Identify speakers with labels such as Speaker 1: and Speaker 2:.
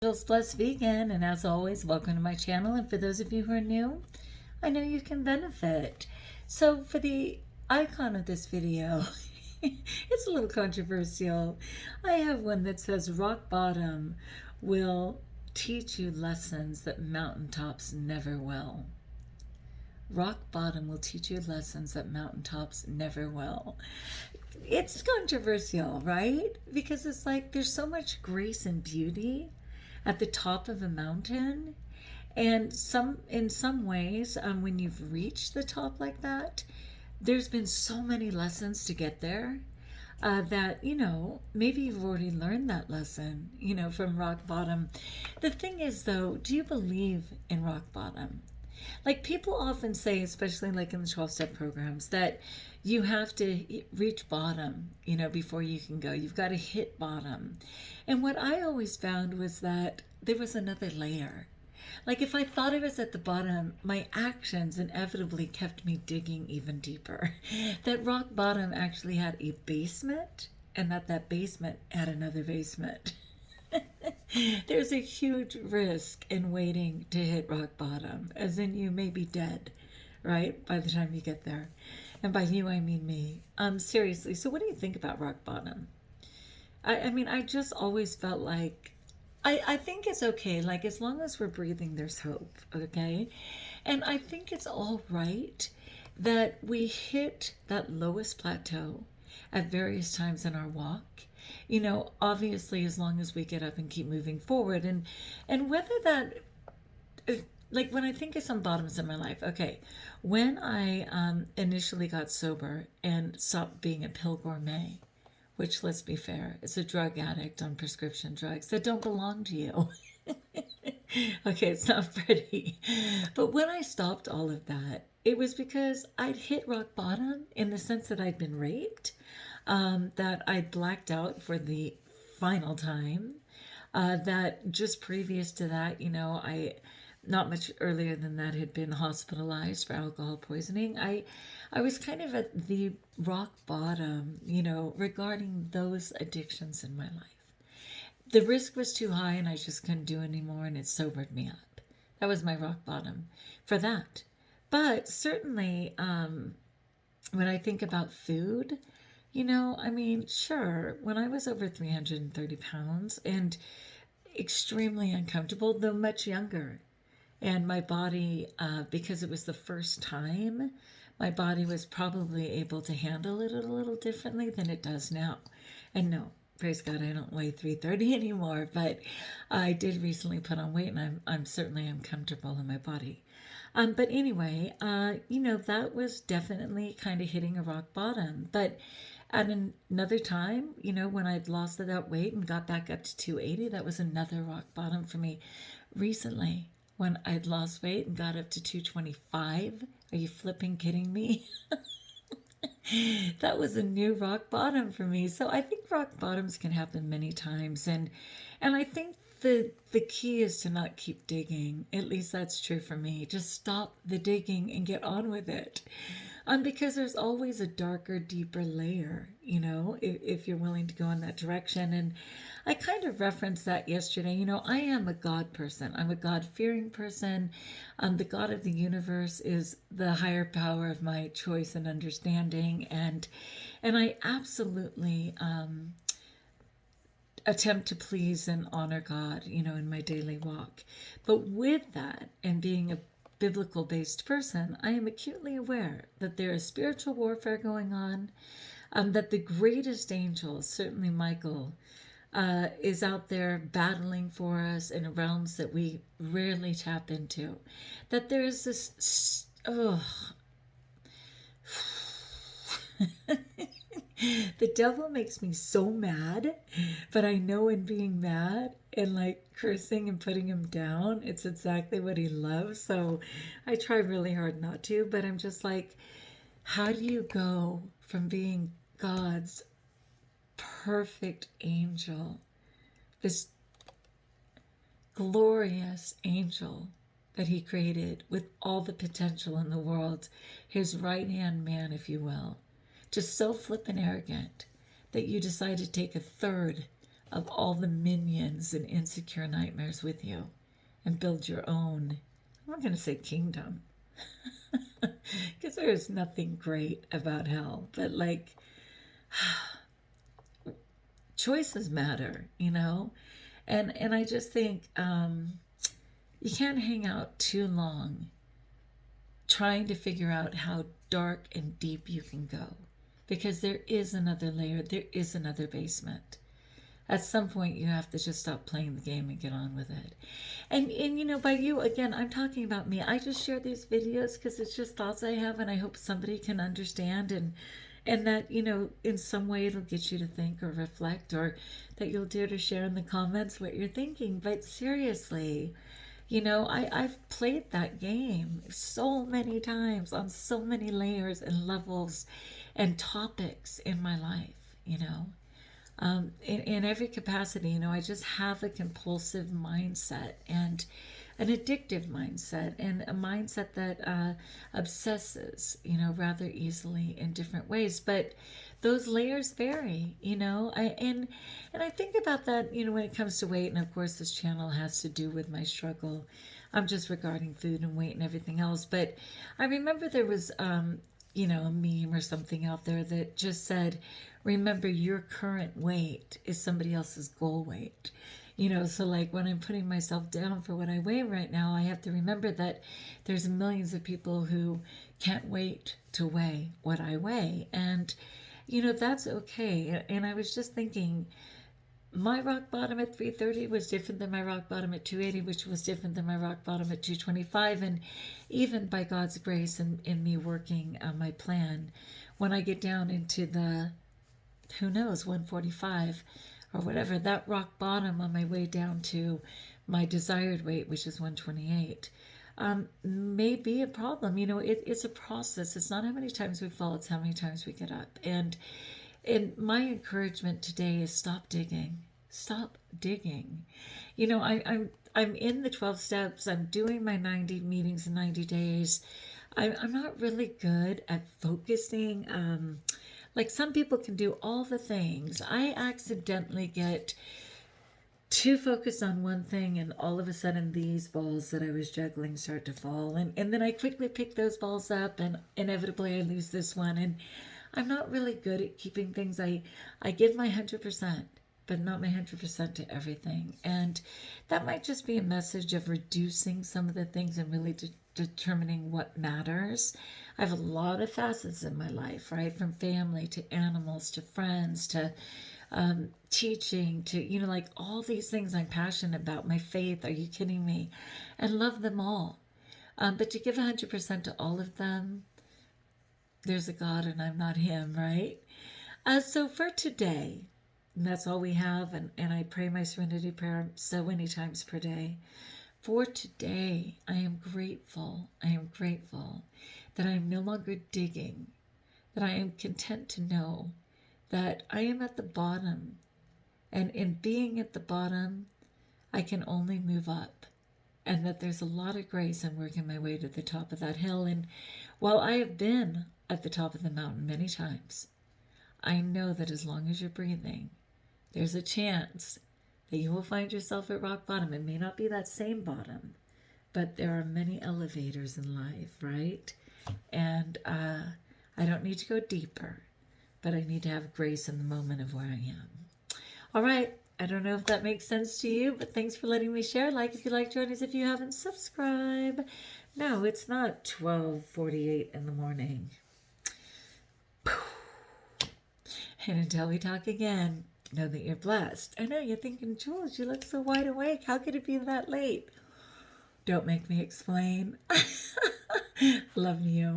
Speaker 1: JulesBlessedVegan, and as always, welcome to my channel. And for those of you who are new, I know you can benefit. So for the icon of this video, it's a little controversial. I have one that says rock bottom will teach you lessons that mountaintops never will. Rock bottom will teach you lessons that mountaintops never will. It's controversial, right? Because it's like there's so much grace and beauty at the top of a mountain, and in some ways, when you've reached the top like that, there's been so many lessons to get there, that maybe you've already learned that lesson from rock bottom. The thing is, though, do you believe in rock bottom? Like, people often say, especially like in the 12-step programs, that you have to reach bottom, before you can go. You've got to hit bottom. And what I always found was that there was another layer. Like, if I thought I was at the bottom, my actions inevitably kept me digging even deeper. That rock bottom actually had a basement, and that basement had another basement. There's a huge risk in waiting to hit rock bottom, as in you may be dead, right, by the time you get there. And by you, I mean me. Seriously, so what do you think about rock bottom? I mean, I just always felt like, I think it's okay. Like, as long as we're breathing, there's hope, okay? And I think it's all right that we hit that lowest plateau at various times in our walk. Obviously, as long as we get up and keep moving forward. And whether that, like, when I think of some bottoms in my life, okay, when I initially got sober and stopped being a pill gourmet, which, let's be fair, is a drug addict on prescription drugs that don't belong to you. Okay, it's not pretty. But when I stopped all of that, it was because I'd hit rock bottom in the sense that I'd been raped, that I'd blacked out for the final time, that just previous to that, I not much earlier than that had been hospitalized for alcohol poisoning. I was kind of at the rock bottom, regarding those addictions in my life. The risk was too high and I just couldn't do anymore, and it sobered me up. That was my rock bottom for that. But certainly, when I think about food, I mean, sure, when I was over 330 pounds and extremely uncomfortable, though much younger, and my body, because it was the first time, my body was probably able to handle it a little differently than it does now. And no, praise God, I don't weigh 330 anymore, but I did recently put on weight, and I'm certainly uncomfortable in my body. But anyway, that was definitely kind of hitting a rock bottom. But at another time, when I'd lost that weight and got back up to 280, that was another rock bottom for me. Recently, when I'd lost weight and got up to 225, are you flipping kidding me? That was a new rock bottom for me. So I think rock bottoms can happen many times, and I think the key is to not keep digging. At least that's true for me. Just stop the digging and get on with it. Because there's always a darker, deeper layer, if you're willing to go in that direction. And I kind of referenced that yesterday. I am a God person. I'm a God-fearing person. The God of the universe is the higher power of my choice and understanding. And I absolutely attempt to please and honor God, in my daily walk. But with that, and being a biblical-based person, I am acutely aware that there is spiritual warfare going on, that the greatest angel, certainly Michael, is out there battling for us in realms that we rarely tap into. That there is this, the devil makes me so mad, but I know in being mad and like cursing and putting him down, it's exactly what he loves. So I try really hard not to, but I'm just like, how do you go from being God's perfect angel, this glorious angel that he created with all the potential in the world, his right-hand man, if you will, just so flippin' arrogant that you decide to take a third of all the minions and insecure nightmares with you and build your own, I'm not going to say kingdom, because there is nothing great about hell, but like, choices matter, you know? And I just think you can't hang out too long trying to figure out how dark and deep you can go, because there is another layer, there is another basement. At some point, you have to just stop playing the game and get on with it. And you know, by you, again, I'm talking about me. I just share these videos because it's just thoughts I have, and I hope somebody can understand, and that, you know, in some way it'll get you to think or reflect, or that you'll dare to share in the comments what you're thinking. But seriously, you know, I've played that game so many times on so many layers and levels and topics in my life, you know. In every capacity, you know, I just have a compulsive mindset and an addictive mindset and a mindset that obsesses, you know, rather easily in different ways. But those layers vary, you know, and I think about that, you know, when it comes to weight. And of course, this channel has to do with my struggle. I'm just regarding food and weight and everything else. But I remember there was, you know, a meme or something out there that just said, remember, your current weight is somebody else's goal weight. You know, so like when I'm putting myself down for what I weigh right now, I have to remember that there's millions of people who can't wait to weigh what I weigh. And, you know, that's okay. And I was just thinking, my rock bottom at 330 was different than my rock bottom at 280, which was different than my rock bottom at 225. And even by God's grace and in me working on my plan, when I get down into the, who knows, 145 or whatever, that rock bottom on my way down to my desired weight, which is 128, may be a problem. You know, it's a process. It's not how many times we fall, it's how many times we get up. And my encouragement today is stop digging. Stop digging. You know, I'm in the 12 steps. I'm doing my 90 meetings in 90 days. I'm not really good at focusing. Like some people can do all the things. I accidentally get too focused on one thing, and all of a sudden these balls that I was juggling start to fall. And then I quickly pick those balls up, and inevitably I lose this one. And I'm not really good at keeping things. I give my 100%, but not my 100% to everything. And that might just be a message of reducing some of the things and really determining what matters. I have a lot of facets in my life, right? From family to animals to friends to teaching to, you know, like all these things I'm passionate about. My faith, are you kidding me? And love them all. But to give 100% to all of them, there's a God and I'm not him, right? So for today, and that's all we have, and I pray my serenity prayer so many times per day. For today, I am grateful. I am grateful that I am no longer digging, that I am content to know that I am at the bottom. And in being at the bottom, I can only move up. And that there's a lot of grace in working my way to the top of that hill. And while I have been at the top of the mountain many times, I know that as long as you're breathing, there's a chance that you will find yourself at rock bottom. It may not be that same bottom, but there are many elevators in life, right? And I don't need to go deeper, but I need to have grace in the moment of where I am. All right. I don't know if that makes sense to you, but thanks for letting me share. Like if you like, join us if you haven't. Subscribe. No, it's not 12:48 in the morning. And until we talk again, know that you're blessed. I know you're thinking, Jules, you look so wide awake. How could it be that late? Don't make me explain. Love you.